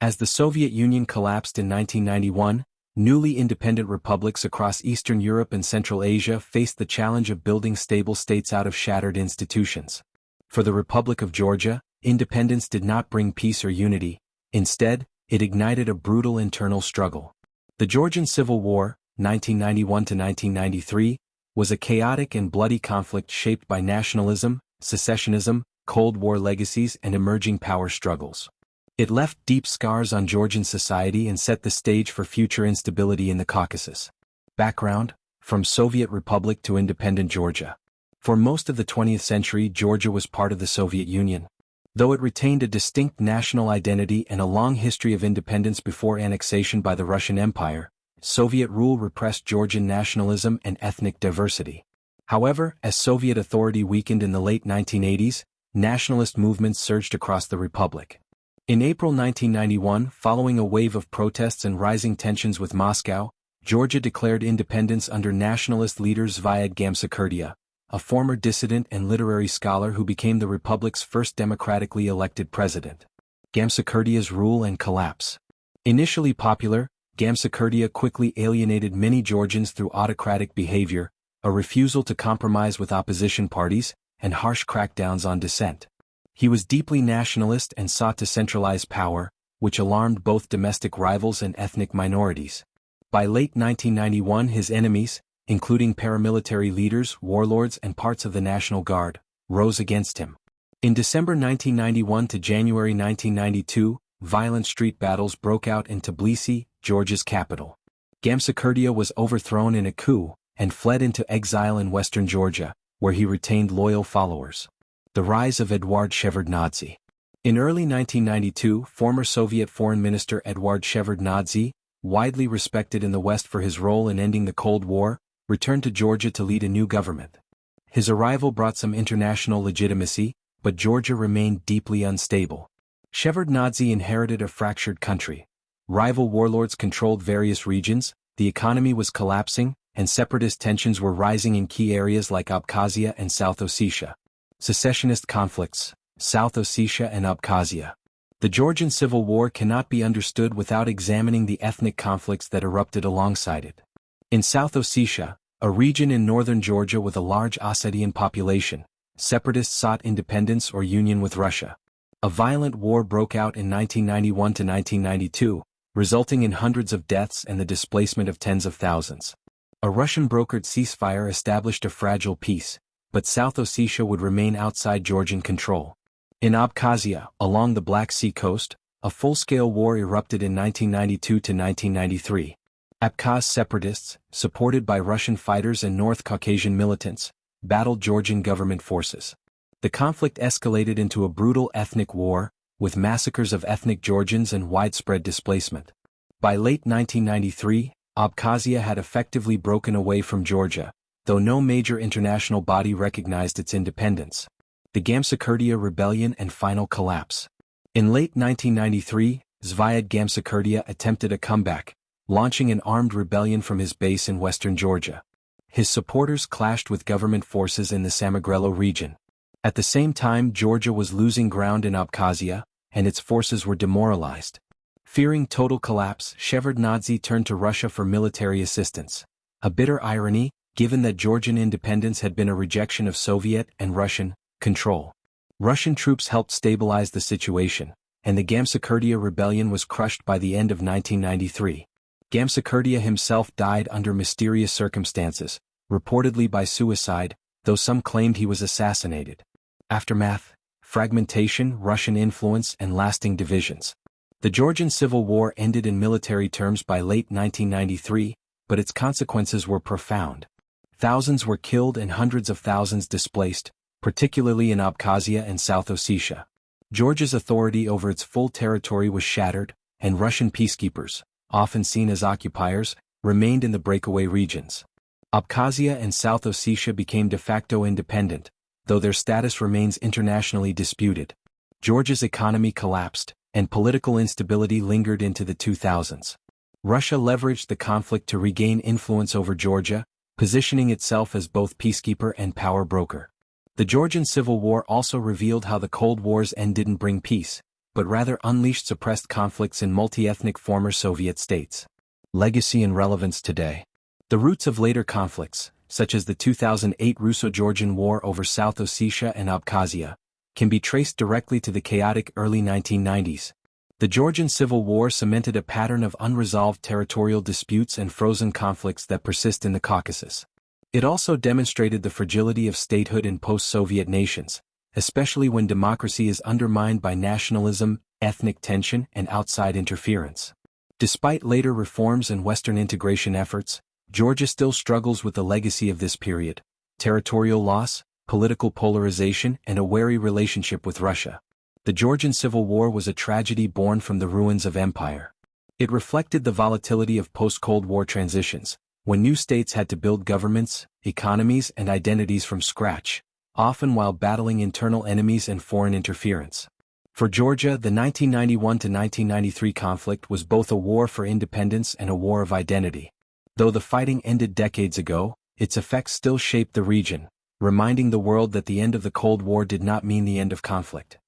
As the Soviet Union collapsed in 1991, newly independent republics across Eastern Europe and Central Asia faced the challenge of building stable states out of shattered institutions. For the Republic of Georgia, independence did not bring peace or unity. Instead, it ignited a brutal internal struggle. The Georgian Civil War, 1991 to 1993, was a chaotic and bloody conflict shaped by nationalism, secessionism, Cold War legacies, and emerging power struggles. It left deep scars on Georgian society and set the stage for future instability in the Caucasus. Background: from Soviet Republic to independent Georgia. For most of the 20th century, Georgia was part of the Soviet Union. Though it retained a distinct national identity and a long history of independence before annexation by the Russian Empire, Soviet rule repressed Georgian nationalism and ethnic diversity. However, as Soviet authority weakened in the late 1980s, nationalist movements surged across the republic. In April 1991, following a wave of protests and rising tensions with Moscow, Georgia declared independence under nationalist leader Zviad Gamsakhurdia, a former dissident and literary scholar who became the republic's first democratically elected president. Gamsakhurdia's rule and collapse. Initially popular, Gamsakhurdia quickly alienated many Georgians through autocratic behavior, a refusal to compromise with opposition parties, and harsh crackdowns on dissent. He was deeply nationalist and sought to centralize power, which alarmed both domestic rivals and ethnic minorities. By late 1991, his enemies, including paramilitary leaders, warlords, and parts of the National Guard, rose against him. In December 1991 to January 1992, violent street battles broke out in Tbilisi, Georgia's capital. Gamsakhurdia was overthrown in a coup and fled into exile in western Georgia, where he retained loyal followers. The rise of Eduard Shevardnadze. In early 1992, former Soviet Foreign Minister Eduard Shevardnadze, widely respected in the West for his role in ending the Cold War, returned to Georgia to lead a new government. His arrival brought some international legitimacy, but Georgia remained deeply unstable. Shevardnadze inherited a fractured country. Rival warlords controlled various regions, the economy was collapsing, and separatist tensions were rising in key areas like Abkhazia and South Ossetia. Secessionist conflicts, South Ossetia and Abkhazia. The Georgian Civil War cannot be understood without examining the ethnic conflicts that erupted alongside it. In South Ossetia, a region in northern Georgia with a large Ossetian population, separatists sought independence or union with Russia. A violent war broke out in 1991 to 1992, resulting in hundreds of deaths and the displacement of tens of thousands. A Russian-brokered ceasefire established a fragile peace, but South Ossetia would remain outside Georgian control. In Abkhazia, along the Black Sea coast, a full-scale war erupted in 1992 to 1993. Abkhaz separatists, supported by Russian fighters and North Caucasian militants, battled Georgian government forces. The conflict escalated into a brutal ethnic war, with massacres of ethnic Georgians and widespread displacement. By late 1993, Abkhazia had effectively broken away from Georgia, though no major international body recognized its independence. The Gamsakhurdia rebellion and final collapse. In late 1993, Zviad Gamsakhurdia attempted a comeback, launching an armed rebellion from his base in western Georgia. His supporters clashed with government forces in the Samegrelo region. At the same time, Georgia was losing ground in Abkhazia, and its forces were demoralized. Fearing total collapse, Shevardnadze turned to Russia for military assistance. A bitter irony, given that Georgian independence had been a rejection of Soviet and Russian control. Russian troops helped stabilize the situation, and the Gamsakhurdia rebellion was crushed by the end of 1993. Gamsakhurdia himself died under mysterious circumstances, reportedly by suicide, though some claimed he was assassinated. Aftermath: fragmentation, Russian influence, and lasting divisions. The Georgian Civil War ended in military terms by late 1993, but its consequences were profound. Thousands were killed and hundreds of thousands displaced, particularly in Abkhazia and South Ossetia. Georgia's authority over its full territory was shattered, and Russian peacekeepers, often seen as occupiers, remained in the breakaway regions. Abkhazia and South Ossetia became de facto independent, though their status remains internationally disputed. Georgia's economy collapsed, and political instability lingered into the 2000s. Russia leveraged the conflict to regain influence over Georgia, positioning itself as both peacekeeper and power broker. The Georgian Civil War also revealed how the Cold War's end didn't bring peace. but rather unleashed suppressed conflicts in multi-ethnic former Soviet states. Legacy and relevance today. The roots of later conflicts, such as the 2008 Russo-Georgian War over South Ossetia and Abkhazia, can be traced directly to the chaotic early 1990s. The Georgian Civil War cemented a pattern of unresolved territorial disputes and frozen conflicts that persist in the Caucasus. It also demonstrated the fragility of statehood in post-Soviet nations, especially when democracy is undermined by nationalism, ethnic tension, and outside interference. Despite later reforms and Western integration efforts, Georgia still struggles with the legacy of this period: territorial loss, political polarization, and a wary relationship with Russia. The Georgian Civil War was a tragedy born from the ruins of empire. It reflected the volatility of post-Cold War transitions, when new states had to build governments, economies, and identities from scratch, often while battling internal enemies and foreign interference. For Georgia, the 1991 to 1993 conflict was both a war for independence and a war of identity. Though the fighting ended decades ago, its effects still shaped the region, reminding the world that the end of the Cold War did not mean the end of conflict.